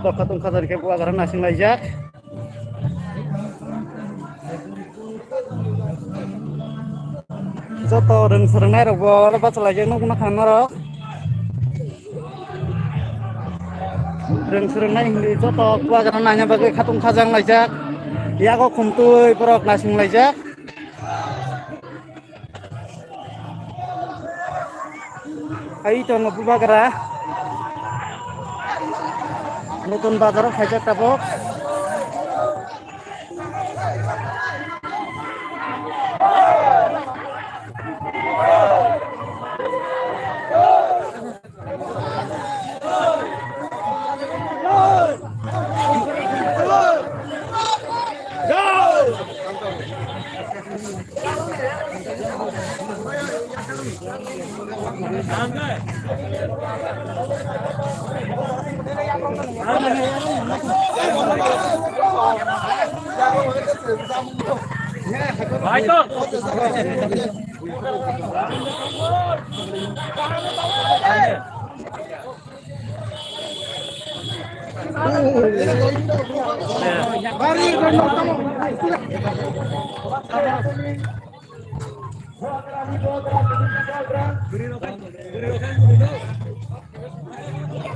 joto katung kadar ke buagaran nasing laijak joto reng serengnai rok bo bachalajak nukna khama rok reng serengnai hingri joto buagaran nanya bagui katung khajang laijak yago khumtui borok nasing laijak ai tongo bubagara nutun bazar khaijak tabok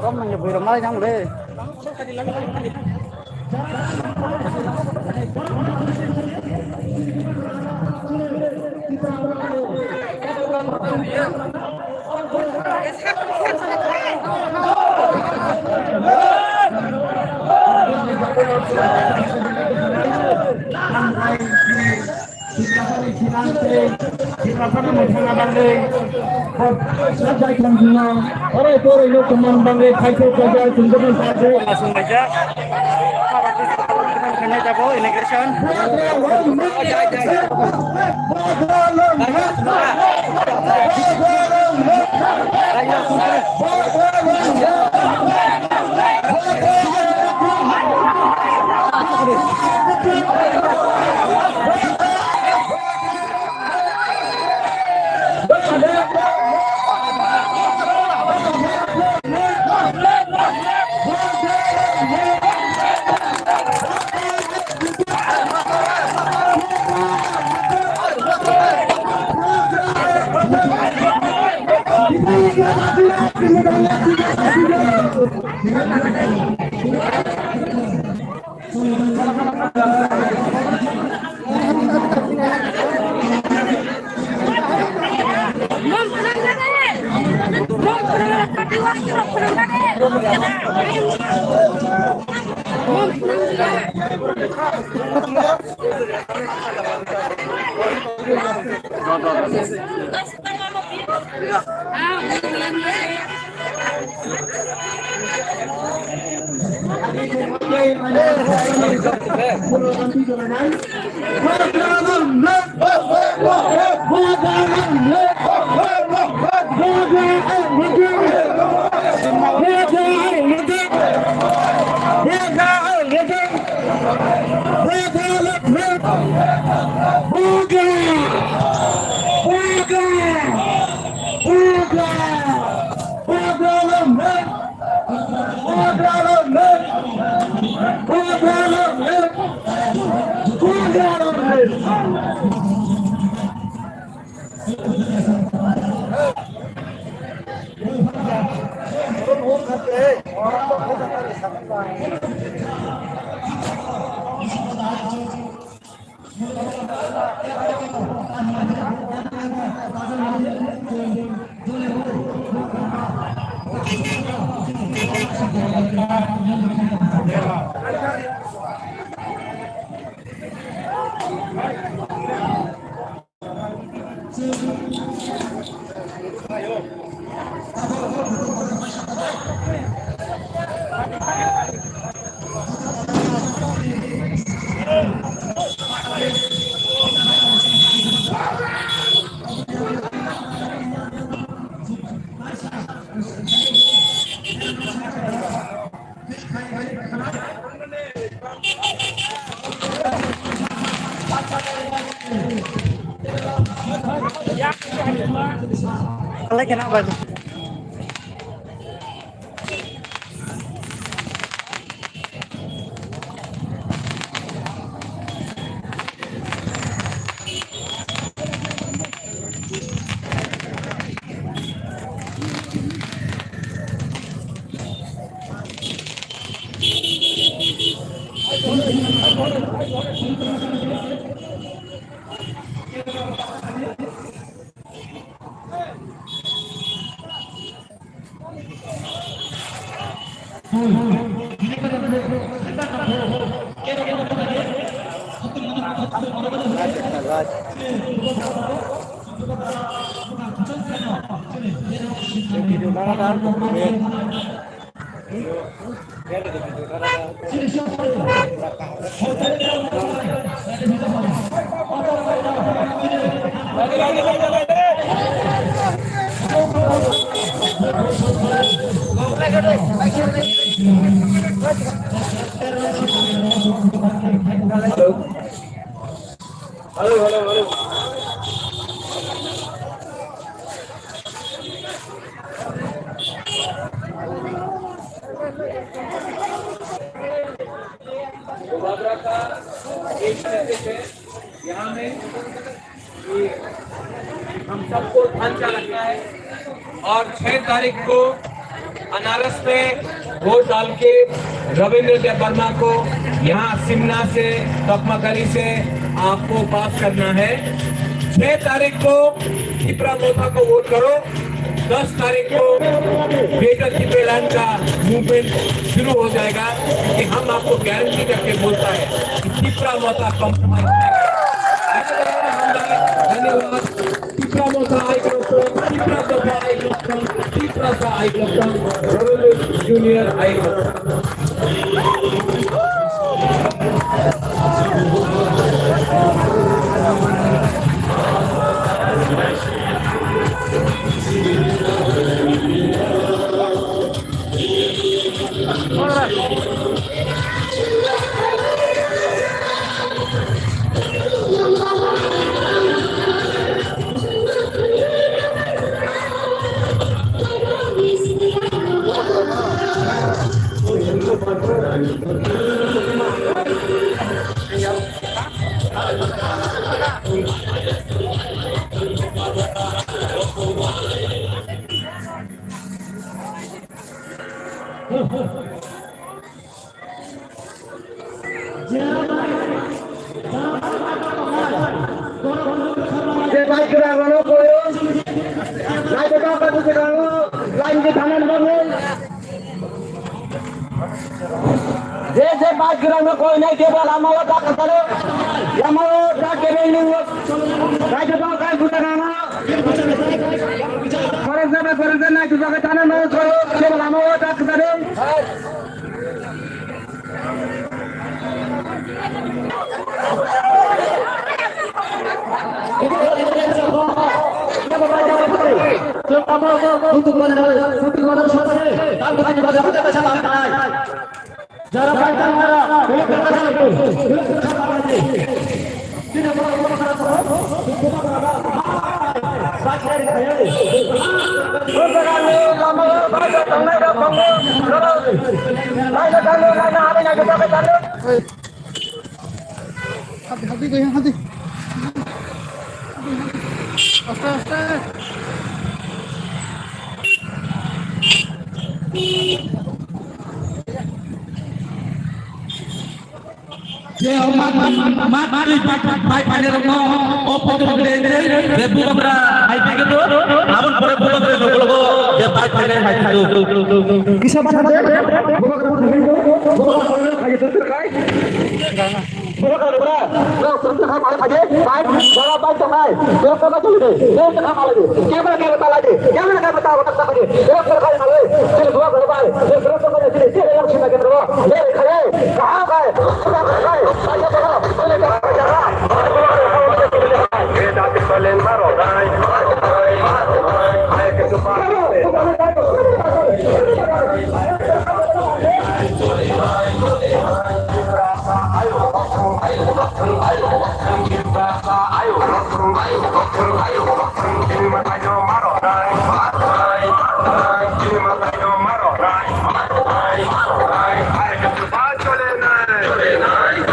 Rom nang nyebui rom malah nyang deh. Orang itu orang itu teman bangga kayu kerja sumber saja. Langsung aja. Kena jago immigration. Kalau kenapa tuh? एक message है यहाँ में कि हम सबको ध्यान क्या रखना है और 6 तारीख को अनारस में वोट डाल के रविंद्र जय वर्मा को यहाँ सिमना से तकमाकली से आपको पास करना है। 6 तारीख को चित्रा मोथा को वोट करो। 10 तारीख को बेटर चिपेलान का मूवमेंट शुरू हो जाएगा कि हम आपको गारंटी करके बोलता है कि चित्रा मोथा कॉम्प्रोमाइज धन्यवाद। चित्रा मोथा आई जूनियर आई जैसे बात गिराने कोई नहीं केवल हमारा बात करो हमारा बात के नहीं राइट तो काय गुटराना फरज नहीं तुझा का थाना न करो केवल हमारा बात करो जरा ये मारी बाई पानी रखो ओ फोटो ले ले बुबरा हाई पैकेट दो आवन पर बुबरा लोगो ये बाई पानी हाई दो किसा बना दे बुबरा खाई तो खाई बुबरा संत खा मार खाजे बाई बड़ा बाई तो खाए दो का चल दे दो का खा ले कैमरा के बता ले कैमरा का बता बता खाजे दो का खाई मारे चल दुआ कर बाई ये दो का चले चले लक्ष्य में कर दो ले खाए कहां खाए Ayo,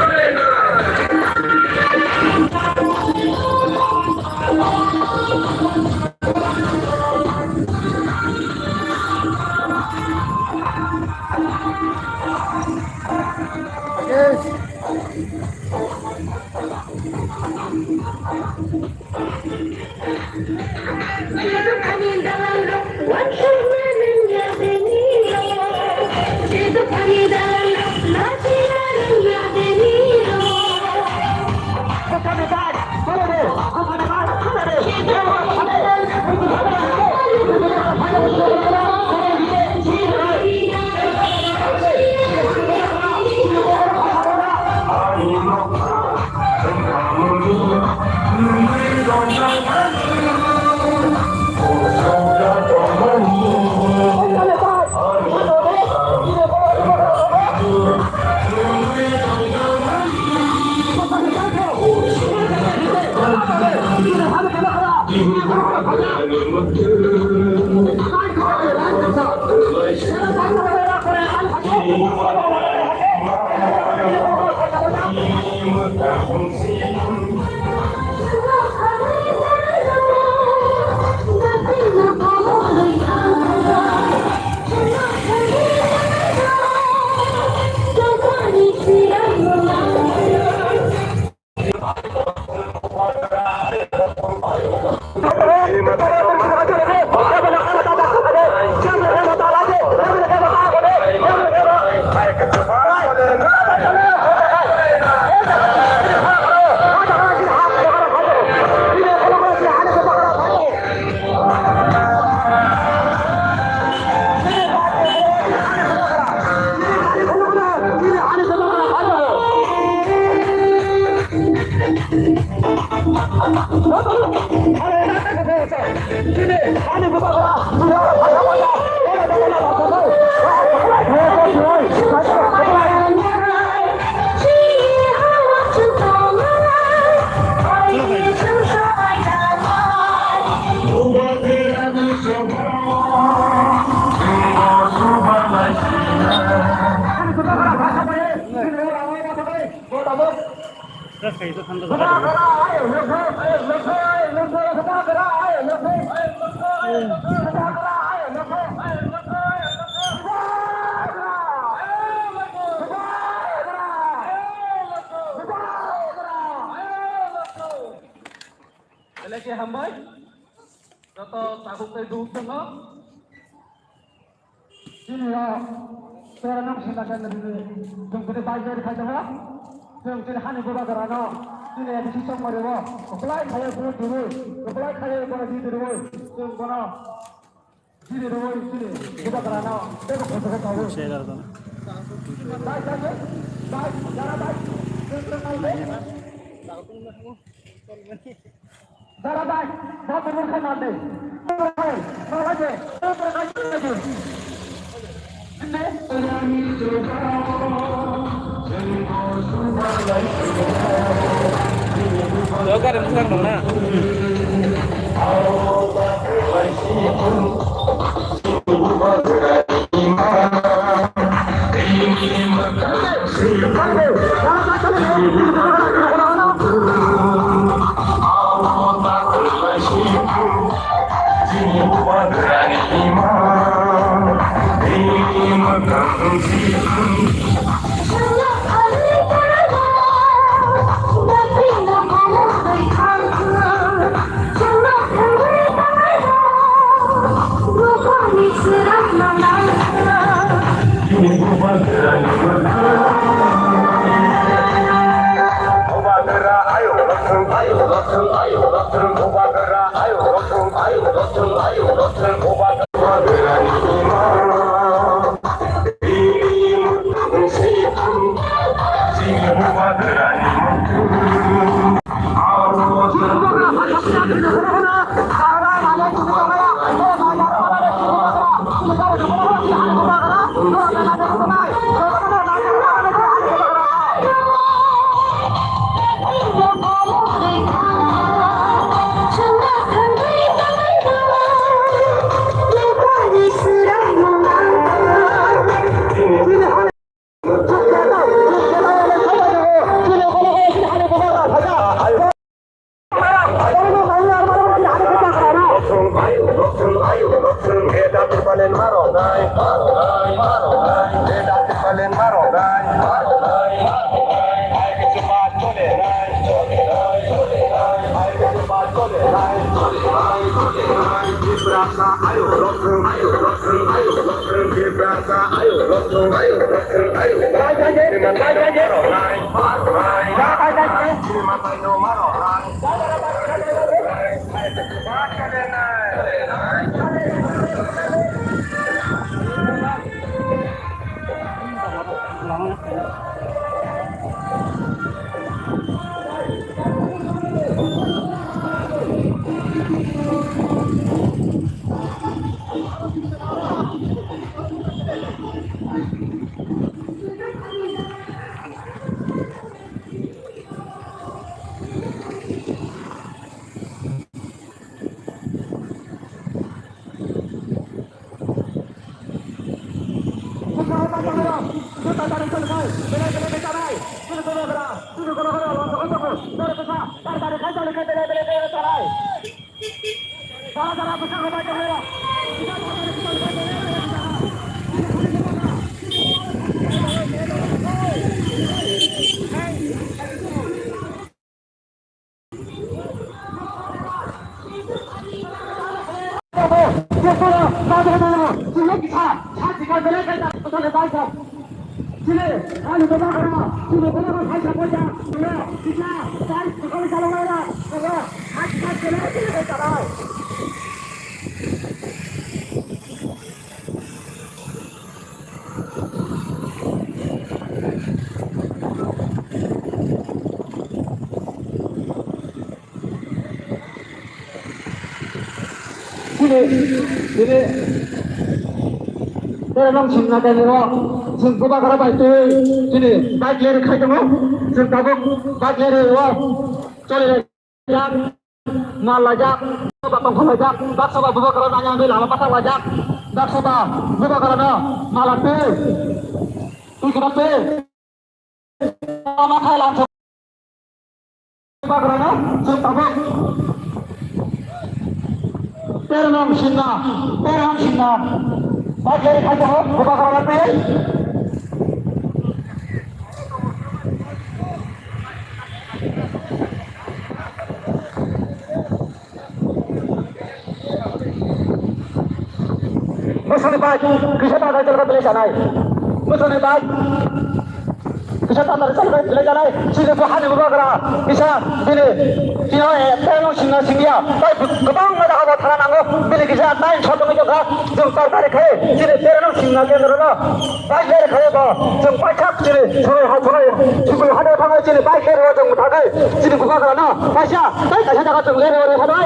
Terus kayak itu santai. Lagi hambai, joto tabuk teh duduk tengah. Ini lah, saya nak silakan lebih. Tunggu di bawah di bawah. Tunggu di sana gua berada. Ini yang sisa mereka. Kepala saya pun dulu. Kepala saya pun di dulu. Tunggu mana? Di dulu sini. Gua berada. Tengok foto tahu. Saya dah tahu. Baik, jalan baik. Darah baik, mau berbuka nanti. Mau lagi. Jauh kan musang dong nak. Terong sinna denero जों गोबागारा बायते दिनै bike लेरे खायदों जों दाबो bike लेरे चले जाक माल लाजाक सोरबा दंफां लाजाक बा सोरबा गोबागारा नाया बे लामा बाथा लाजाक बा सोरबा गोबागारानो मालाते तुइखराते लामा खायलां गोबागारानो जों दाबो terong sinna बाइक लेरे खायदों गोबागारा बायते Musuhnya baik, bisa tak ada jalan beli sana. Musuhnya baik, bisa tak ada jalan beli sana. Sini Tuhan yang bergerak, bisa sini. Sini terong sinna singia. Baik, kebang ada apa tanah anggo. Beli bisa naik satu meja. Jom tarik kaya. Sini terong sinna dia terona. Baik dari kaya ba. Jom pacak sini. Suruh hati. Suruh hati pangai sini. Baik dari jom tarik. Sini buka kerana. Pasya, baik kasih jaga jom dari hati.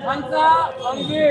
Hansa Anggi.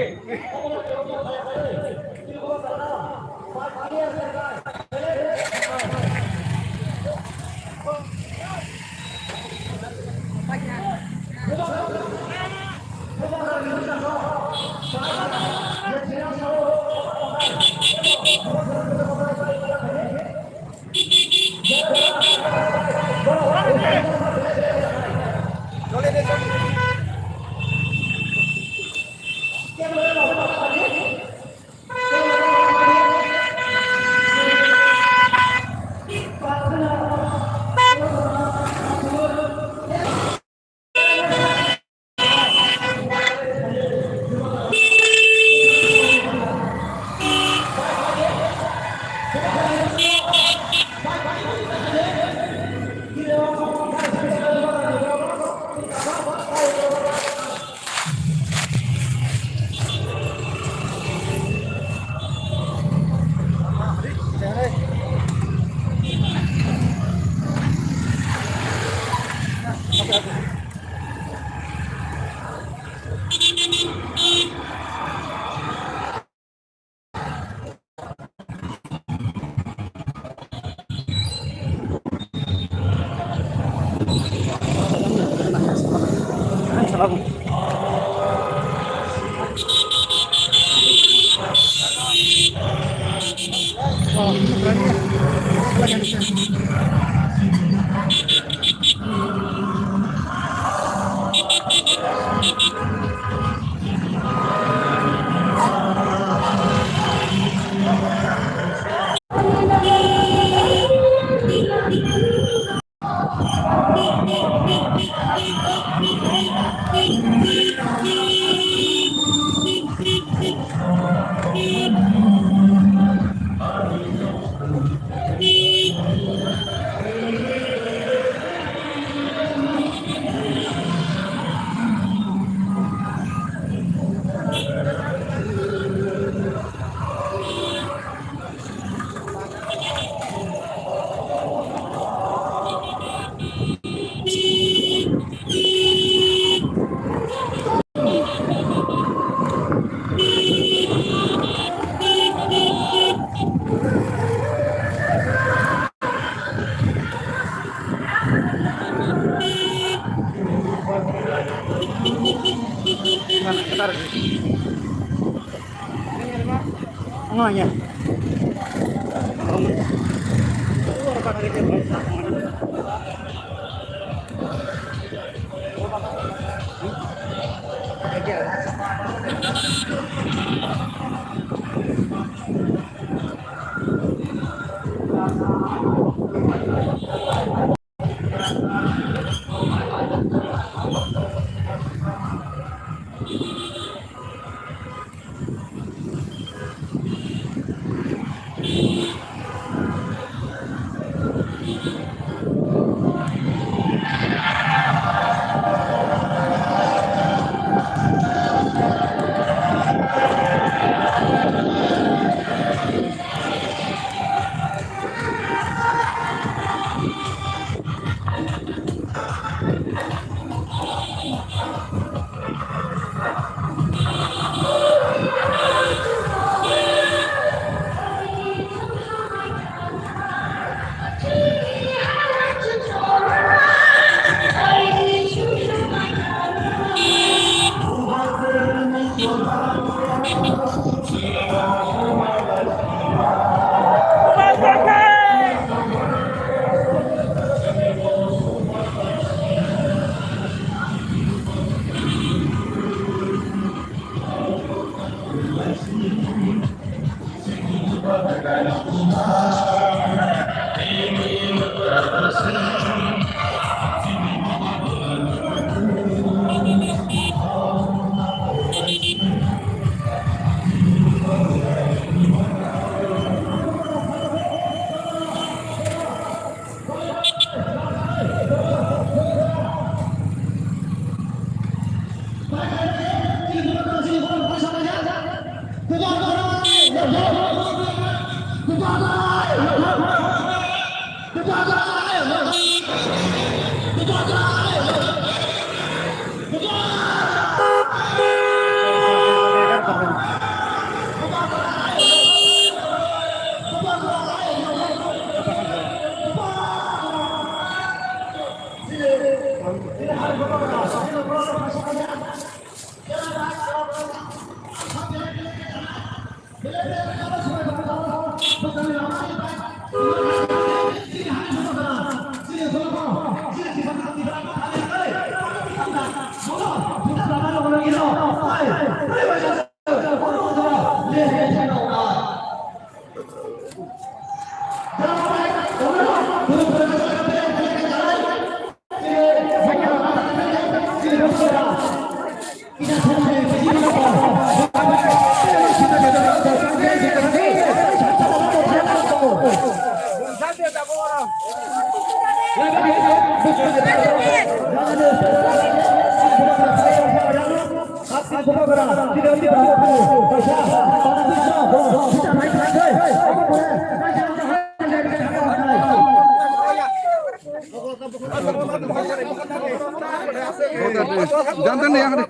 Jantan nih yang ada.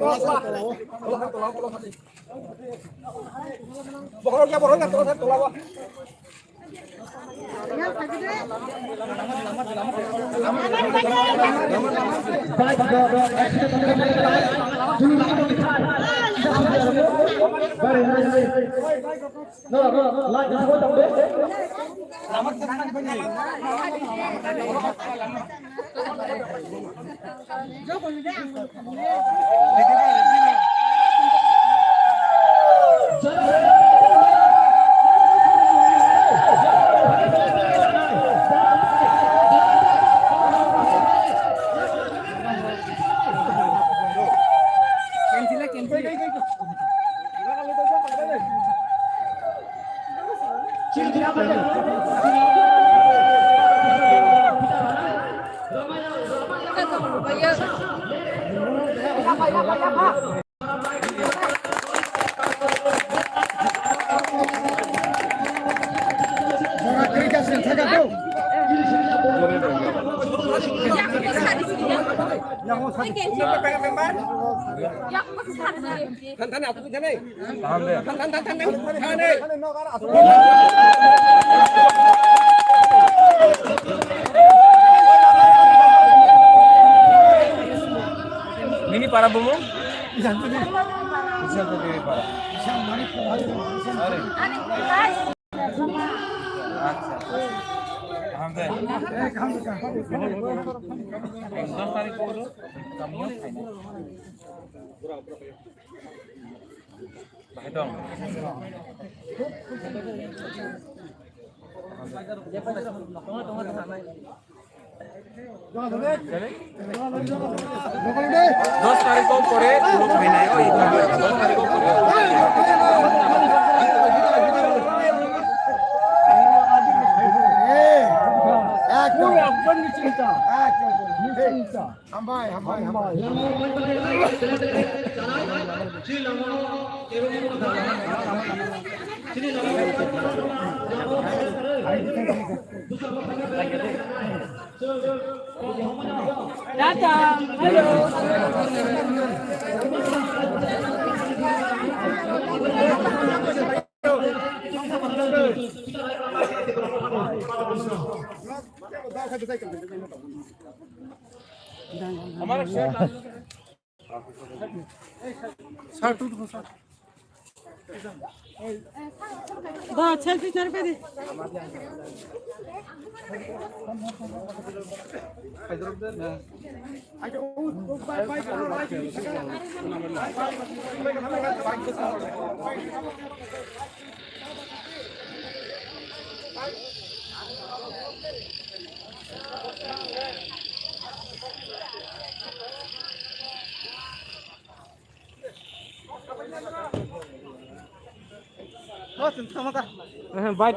Ini para bumbu? Dos tarik ko pore, tulog kami na yun. Dos tarik ko pore. हमारा shirt selfie sir पे दे bike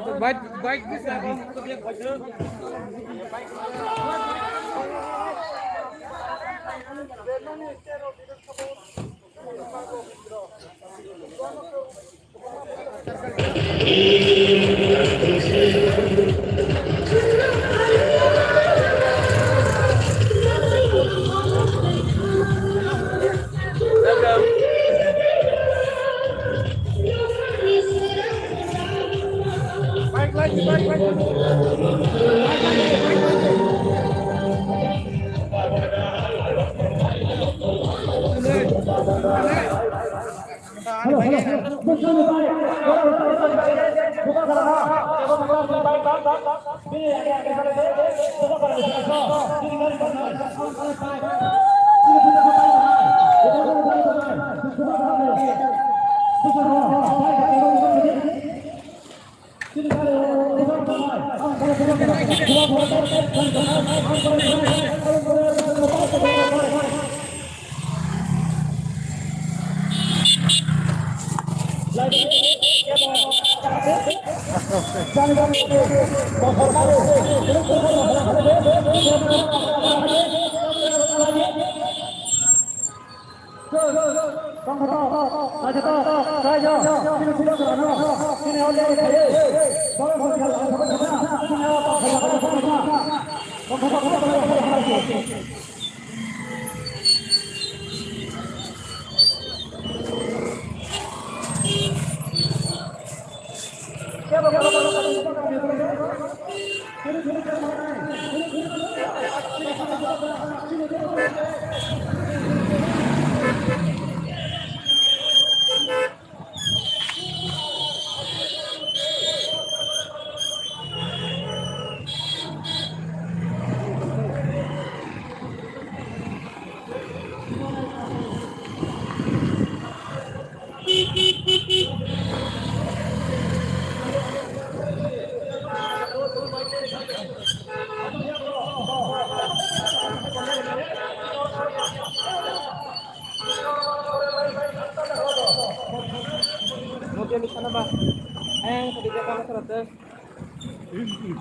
Dia di sana, Bah. Tadi dia kamu terus.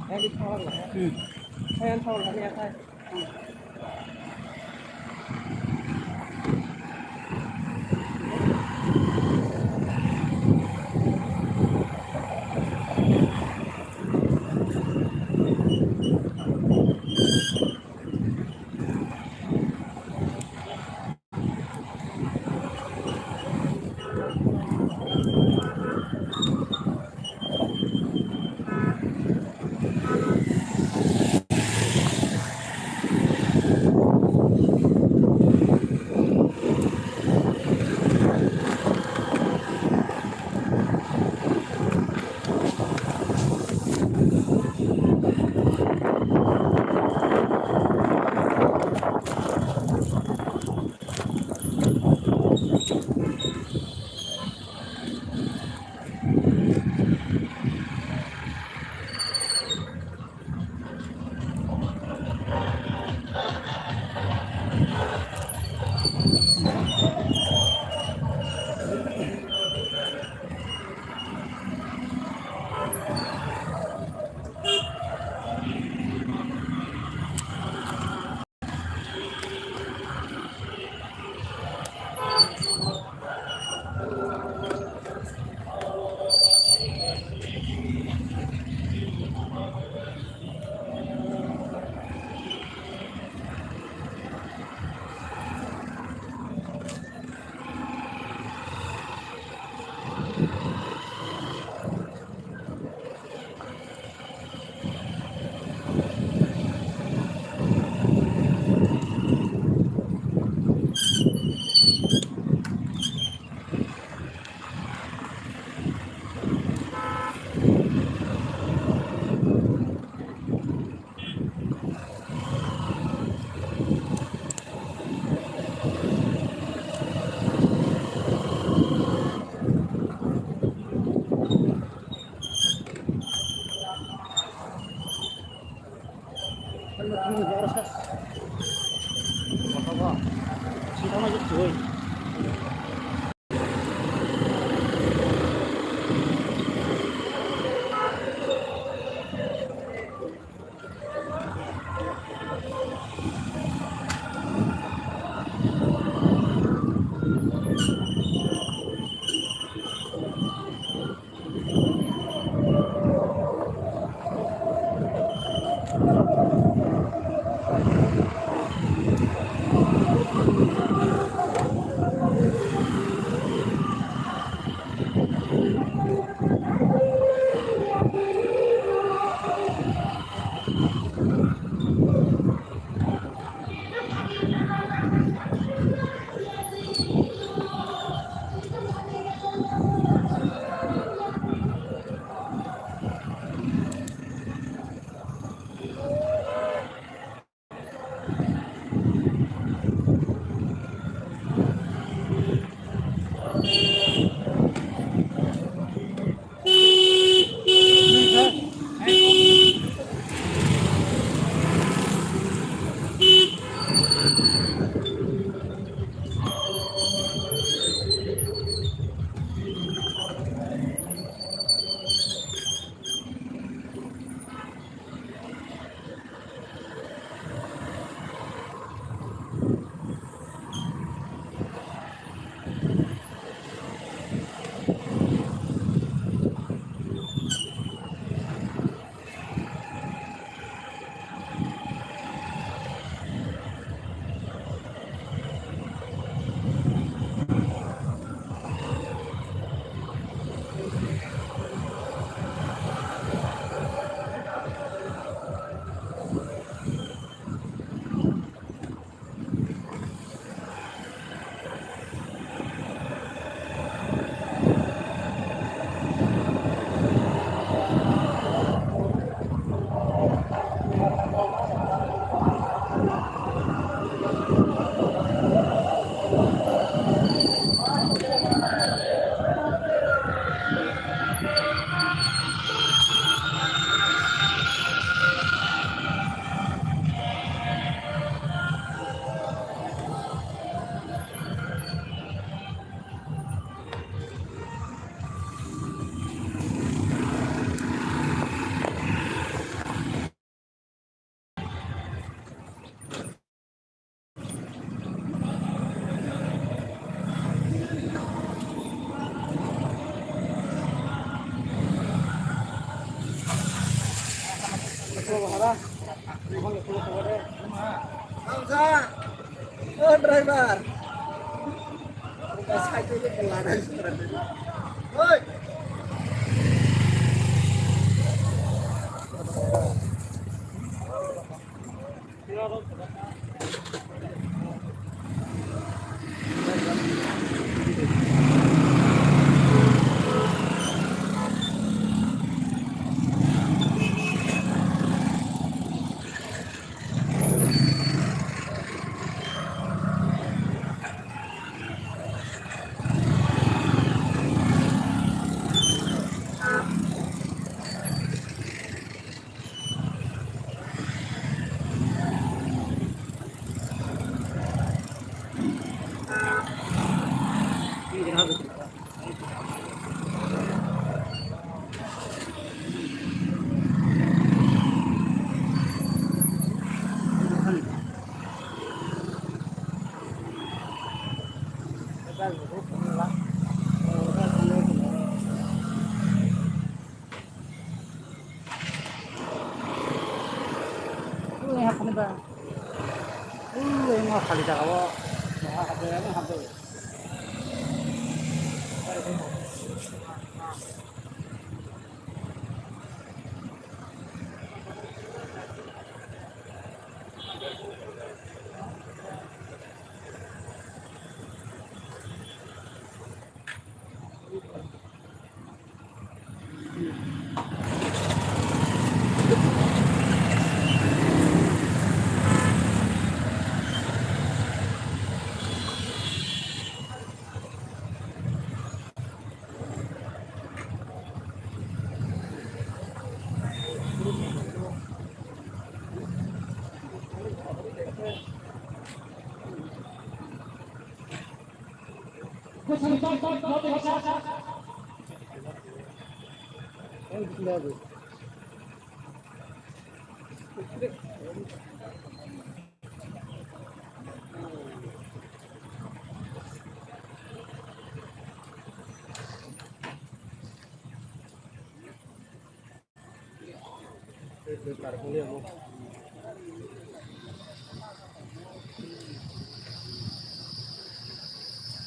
Di tawar lah ya. Tawar lah ya, Kak.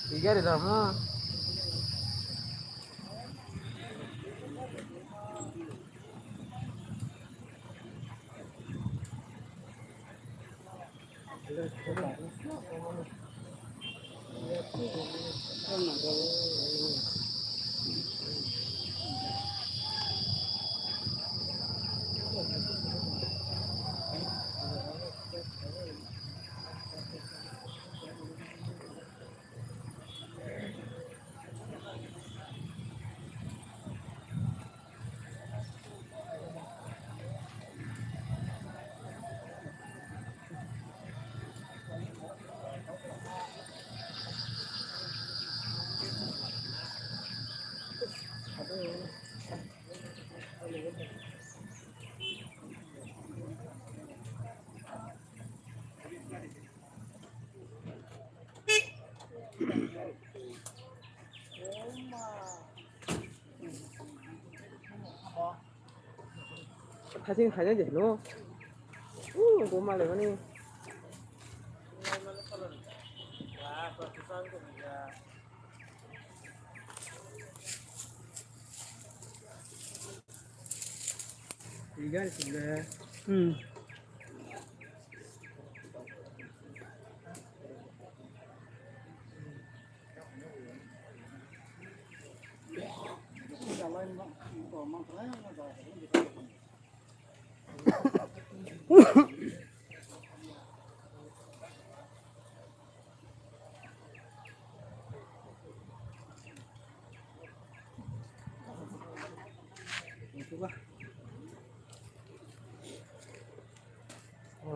Tiga di dalam. 사진 가야 돼, 너. 너무 말래, 거니. 이게 있는데.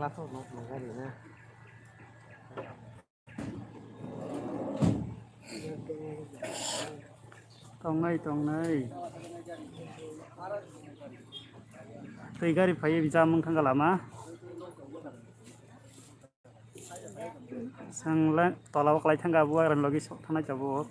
Langsung mau makan ini. Tong này. Tây gari phải bị jam mông khang lama. Sang la tolak kelai thangga buat dan lagi thana jabo.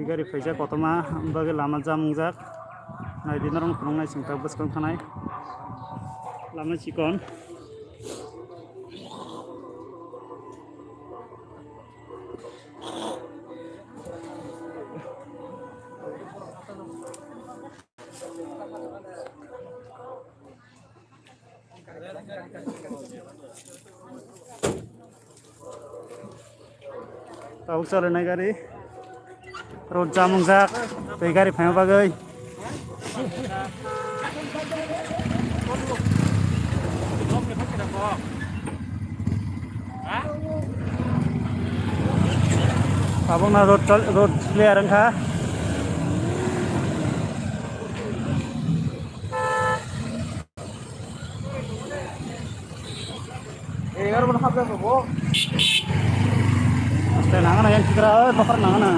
गारि फैसा कतमा बागे लामा जामुंजाक नायदिना रं खुंनाय सिंथा बसखां थानाय लामा chicken tahu soal negari road jamung zak negari phang bagai abang na road clear angka Nangana yang kira bakar nangana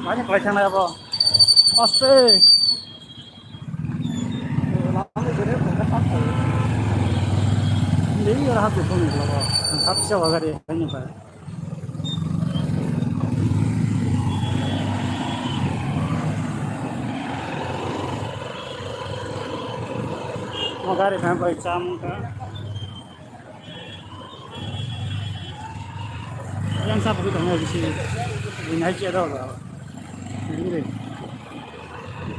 banyak lecang ya po pasti ini rahat itu nih kalau tak bisa bagar ya ini pak bagar sampai jam kan yang satu itu nggak bisa ini aja dong ini deh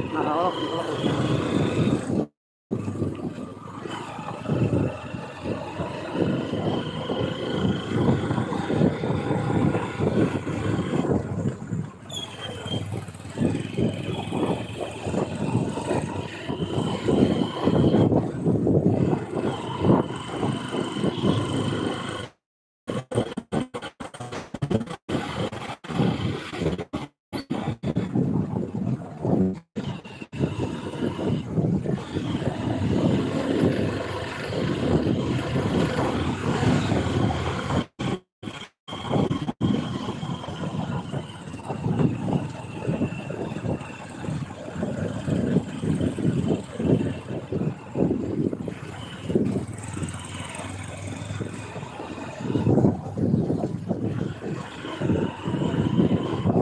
nah kalau